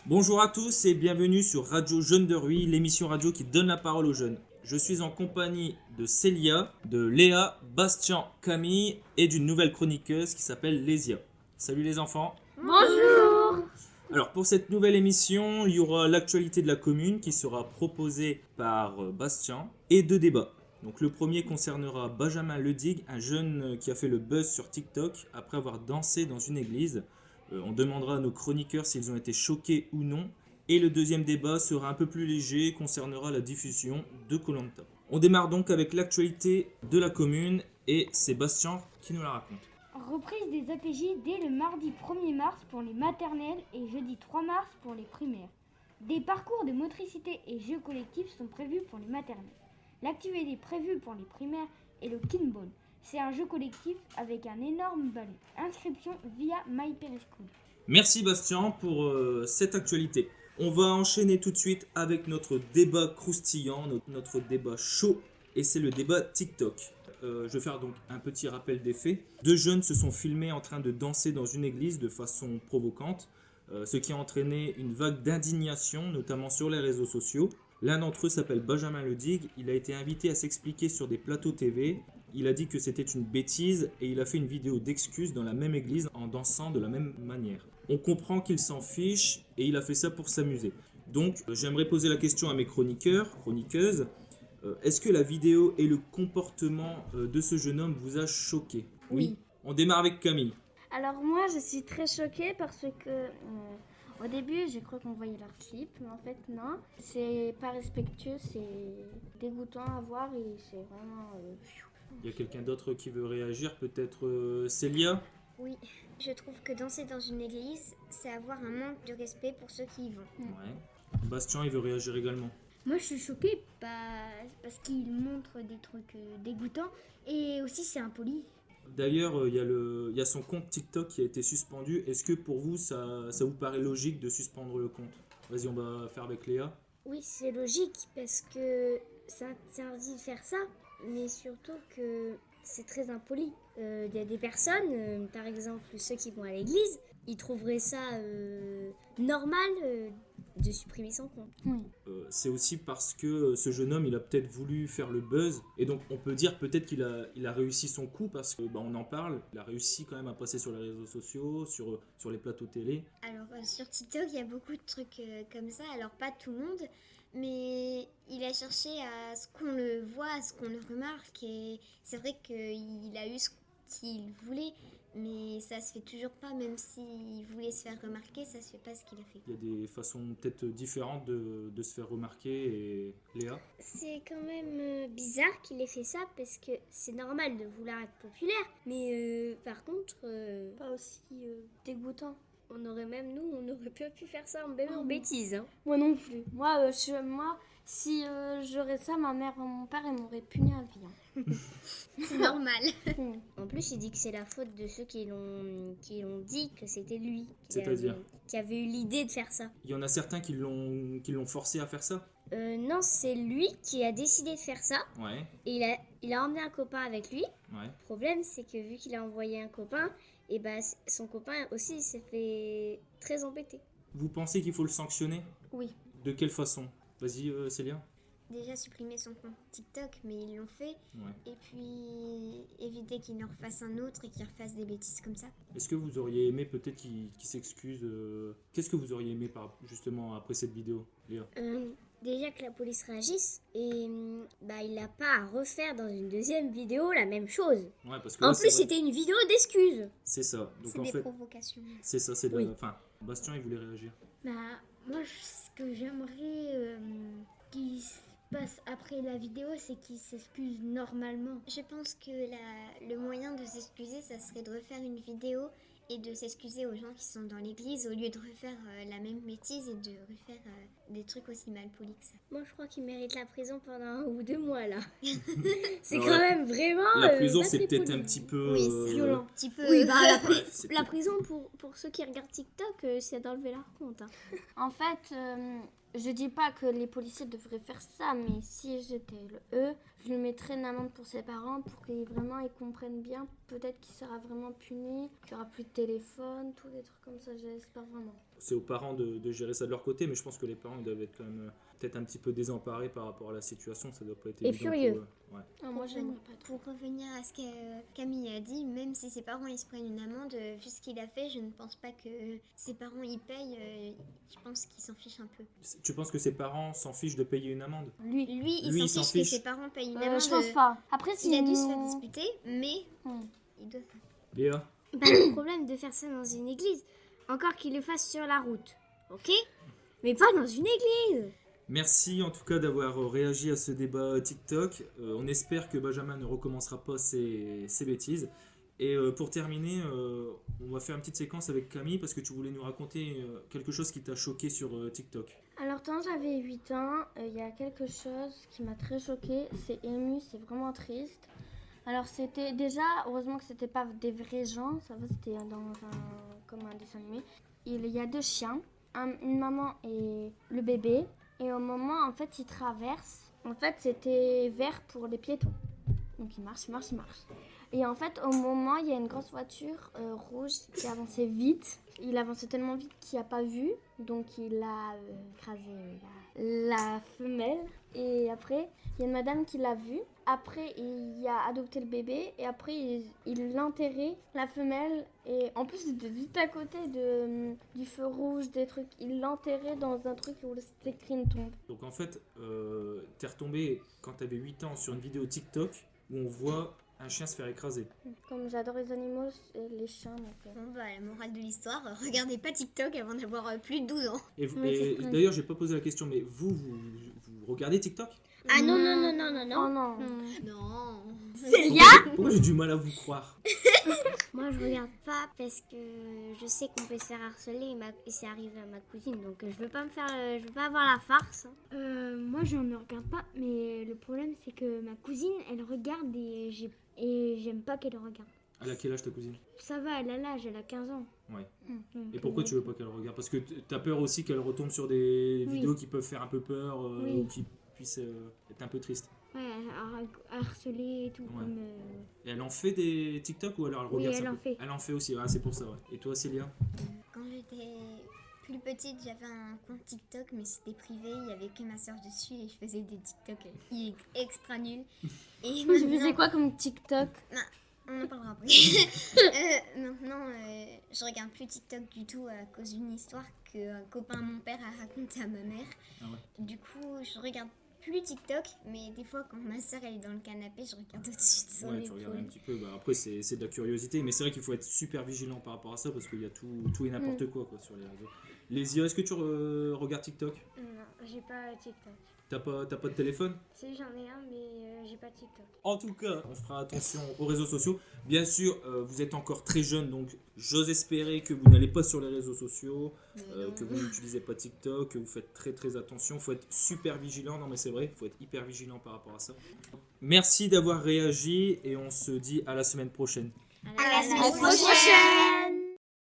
Bonjour à tous et bienvenue sur Radio Jeunes de Ruy, l'émission radio qui donne la parole aux jeunes. Je suis en compagnie de Célia, de Léa, Bastien, Camille et d'une nouvelle chroniqueuse qui s'appelle Lésia. Salut les enfants. Bonjour. Alors pour cette nouvelle émission, il y aura l'actualité de la commune qui sera proposée par Bastien et deux débats. Donc le premier concernera Benjamin Ledig, un jeune qui a fait le buzz sur TikTok après avoir dansé dans une église. On demandera à nos chroniqueurs s'ils ont été choqués ou non. Et le deuxième débat sera un peu plus léger, concernera la diffusion de Koh-Lanta. On démarre donc avec l'actualité de la commune et c'est Bastien qui nous la raconte. Reprise des APJ dès le mardi 1er mars pour les maternelles et jeudi 3 mars pour les primaires. Des parcours de motricité et jeux collectifs sont prévus pour les maternelles. L'activité prévue pour les primaires est le kinball. C'est un jeu collectif avec un énorme balai. Inscription via MyPerischool. Merci Bastien pour cette actualité. On va enchaîner tout de suite avec notre débat croustillant, notre débat chaud, et c'est le débat TikTok. Je vais faire donc un petit rappel des faits. Deux jeunes se sont filmés en train de danser dans une église de façon provocante, ce qui a entraîné une vague d'indignation, notamment sur les réseaux sociaux. L'un d'entre eux s'appelle Benjamin Ledig, il a été invité à s'expliquer sur des plateaux TV. Il a dit que c'était une bêtise et il a fait une vidéo d'excuses dans la même église en dansant de la même manière. On comprend qu'il s'en fiche et il a fait ça pour s'amuser. Donc j'aimerais poser la question à mes chroniqueuses. Est-ce que la vidéo et le comportement de ce jeune homme vous a choqué ? Oui. On démarre avec Camille. Alors moi je suis très choquée parce que au début j'ai cru qu'on voyait leur clip, mais en fait non. C'est pas respectueux, c'est dégoûtant à voir et c'est vraiment... Il y a quelqu'un d'autre qui veut réagir, peut-être Célia ? Oui, je trouve que danser dans une église, c'est avoir un manque de respect pour ceux qui y vont. Ouais. Bastien, il veut réagir également. Moi je suis choquée parce qu'il montre des trucs dégoûtants et aussi c'est impoli. D'ailleurs, il y a son compte TikTok qui a été suspendu. Est-ce que pour vous, ça vous paraît logique de suspendre le compte ? Vas-y, on va faire avec Léa. Oui, c'est logique parce que ça interdit de faire ça, mais surtout que c'est très impoli. Il y a des personnes, par exemple ceux qui vont à l'église, ils trouveraient ça normal de supprimer son compte. C'est aussi parce que ce jeune homme, il a peut-être voulu faire le buzz. Et donc, on peut dire peut-être qu'il a réussi son coup parce que on en parle. Il a réussi quand même à passer sur les réseaux sociaux, sur les plateaux télé. Alors, sur TikTok, il y a beaucoup de trucs comme ça. Alors, pas tout le monde, mais il a cherché à ce qu'on le voit, à ce qu'on le remarque. Et c'est vrai qu'il a eu ce qu'il voulait. Mais ça se fait toujours pas, même s'il voulait se faire remarquer, ça se fait pas ce qu'il a fait. Il y a des façons peut-être différentes de se faire remarquer. Et Léa ? C'est quand même bizarre qu'il ait fait ça parce que c'est normal de vouloir être populaire, mais par contre, Pas aussi dégoûtant. On aurait pas pu faire ça en bêtise. Hein. Moi non plus. Moi, si j'aurais ça, ma mère ou mon père, ils m'auraient puni à vie. Hein. c'est normal. En plus, il dit que c'est la faute de ceux qui l'ont dit que c'était lui C'est-à-dire ? qui avait eu l'idée de faire ça. Il y en a certains qui l'ont forcé à faire ça ? Non, c'est lui qui a décidé de faire ça. Ouais, Et il a emmené un copain avec lui. ouais. Le problème, c'est que vu qu'il a envoyé un copain, et son copain aussi s'est fait très embêter. Vous pensez qu'il faut le sanctionner ? Oui. De quelle façon ? Vas-y, Célia. Déjà supprimer son compte TikTok, mais ils l'ont fait. Ouais. Et puis éviter qu'il en refasse un autre et qu'il refasse des bêtises comme ça. Est-ce que vous auriez aimé peut-être qu'il s'excuse Qu'est-ce que vous auriez aimé justement après cette vidéo, Léa ? Déjà que la police réagisse et il n'a pas à refaire dans une deuxième vidéo la même chose. Ouais, parce que En là, plus, c'est vrai. c'était une vidéo d'excuses. C'est ça. Donc C'est en des fait, provocations. c'est ça, c'est de Oui. Enfin, Bastien, il voulait réagir. Moi ce que j'aimerais qu'il se passe après la vidéo c'est qu'il s'excuse normalement. Je pense que le moyen de s'excuser, ça serait de refaire une vidéo et de s'excuser aux gens qui sont dans l'église au lieu de refaire la même bêtise et de refaire des trucs aussi mal polis que ça. Moi, je crois qu'il mérite la prison pendant 1 ou 2 mois, là. C'est Alors, quand même vraiment... La prison, pas c'est très peut-être poli. un petit peu... Oui, c'est violent. Un petit peu... Oui, Ouais, c'est la prison, pour ceux qui regardent TikTok, c'est d'enlever leur compte. Hein. En fait, Je dis pas que les policiers devraient faire ça, mais si j'étais eux, je lui mettrais une amende pour ses parents pour qu'ils vraiment ils comprennent bien. Peut-être qu'il sera vraiment puni, qu'il n'y aura plus de téléphone, tous des trucs comme ça, j'espère vraiment. C'est aux parents de gérer ça de leur côté, mais je pense que les parents ils doivent être quand même peut-être un petit peu désemparés par rapport à la situation. Ça doit pas être Et évident furieux. pour eux. Ouais. Ah, moi, j'aimerais pas trop. Pour revenir à ce que Camille a dit, même si ses parents ils se prennent une amende, vu ce qu'il a fait, je ne pense pas que ses parents y payent. Je pense qu'ils s'en fichent un peu. Tu penses que ses parents s'en fichent de payer une amende? Lui, Lui, il s'en fiche que ses parents payent une amende. Je pense pas. Après, Il a dû se faire disputer, mais Ouais. il doit. Léa? Pas de problème de faire ça dans une église. Encore qu'il le fasse sur la route. Ok? Mais pas dans une église. Merci en tout cas d'avoir réagi à ce débat TikTok. On espère que Benjamin ne recommencera pas ses bêtises. Et pour terminer, on va faire une petite séquence avec Camille parce que tu voulais nous raconter quelque chose qui t'a choqué sur TikTok. Alors, quand j'avais 8 ans, il y a quelque chose qui m'a très choquée. C'est ému, c'est vraiment triste. Alors, c'était déjà, heureusement que c'était pas des vrais gens, ça va, c'était comme un dessin animé. Il y a 2 chiens, une maman et le bébé. Et au moment, en fait, ils traversent. En fait, c'était vert pour les piétons. Donc, ils marchent. Et en fait, au moment, il y a une grosse voiture rouge qui avançait vite. Il avançait tellement vite qu'il n'a pas vu. Donc, il a écrasé la femelle. Et après, il y a une madame qui l'a vu. Après, il a adopté le bébé. Et après, il l'a enterré, la femelle. Et en plus, c'était juste à côté du feu rouge, des trucs. Il l'a enterré dans un truc où c'était écrit une tombe. Donc en fait, t'es retombé quand t'avais 8 ans sur une vidéo TikTok où on voit un chien se faire écraser. Comme j'adore les animaux et les chiens. Donc, Bon, bah, la morale de l'histoire, regardez pas TikTok avant d'avoir plus de 12 ans. Et, Mais c'est vrai. d'ailleurs, j'ai pas posé la question, mais vous regardez TikTok? Ah non. Oh non. Non. Célia? Pourquoi j'ai du mal à vous croire? Moi, je regarde pas parce que je sais qu'on peut se faire harceler et c'est arrivé à ma cousine. Donc, je veux pas avoir la farce. Moi, je ne regarde pas, mais le problème, c'est que ma cousine, elle regarde et j'aime pas qu'elle regarde. Elle a quel âge ta cousine? Ça va, elle a l'âge, elle a 15 ans. Ouais. Donc, Et pourquoi tu veux pas qu'elle regarde? Parce que t'as peur aussi qu'elle retombe sur des vidéos qui peuvent faire un peu peur Oui. ou qui puissent être un peu tristes. Ouais, à harceler et tout. Ouais. Comme, Et elle en fait des TikTok ou alors elle Oui, regarde elle ça? en fait. Elle en fait aussi, c'est pour ça. Ouais. Et toi, Célia? Quand j'étais plus petite, j'avais un compte TikTok, mais c'était privé, il y avait que ma soeur dessus et je faisais des TikTok extra nuls. Et Vous faisiez quoi comme TikTok? On en parlera après. Maintenant, je regarde plus TikTok du tout à cause d'une histoire qu'un copain à mon père a racontée à ma mère. Ah ouais. Du coup, je regarde plus TikTok, mais des fois, quand ma soeur elle est dans le canapé, je regarde au-dessus de son Ouais, tu regardes un épaule. petit peu. Bah, après, c'est de la curiosité, mais c'est vrai qu'il faut être super vigilant par rapport à ça parce qu'il y a tout et n'importe quoi sur les réseaux. Lésia, est-ce que tu regardes TikTok? Non, j'ai pas TikTok. T'as pas de téléphone? Si, j'en ai un, mais j'ai pas TikTok. En tout cas, on fera attention aux réseaux sociaux. Bien sûr, vous êtes encore très jeune, donc j'ose espérer que vous n'allez pas sur les réseaux sociaux, que vous n'utilisez pas TikTok, que vous faites très très attention. Il faut être super vigilant. Non mais c'est vrai, il faut être hyper vigilant par rapport à ça. Merci d'avoir réagi et on se dit à la semaine prochaine. À la semaine prochaine.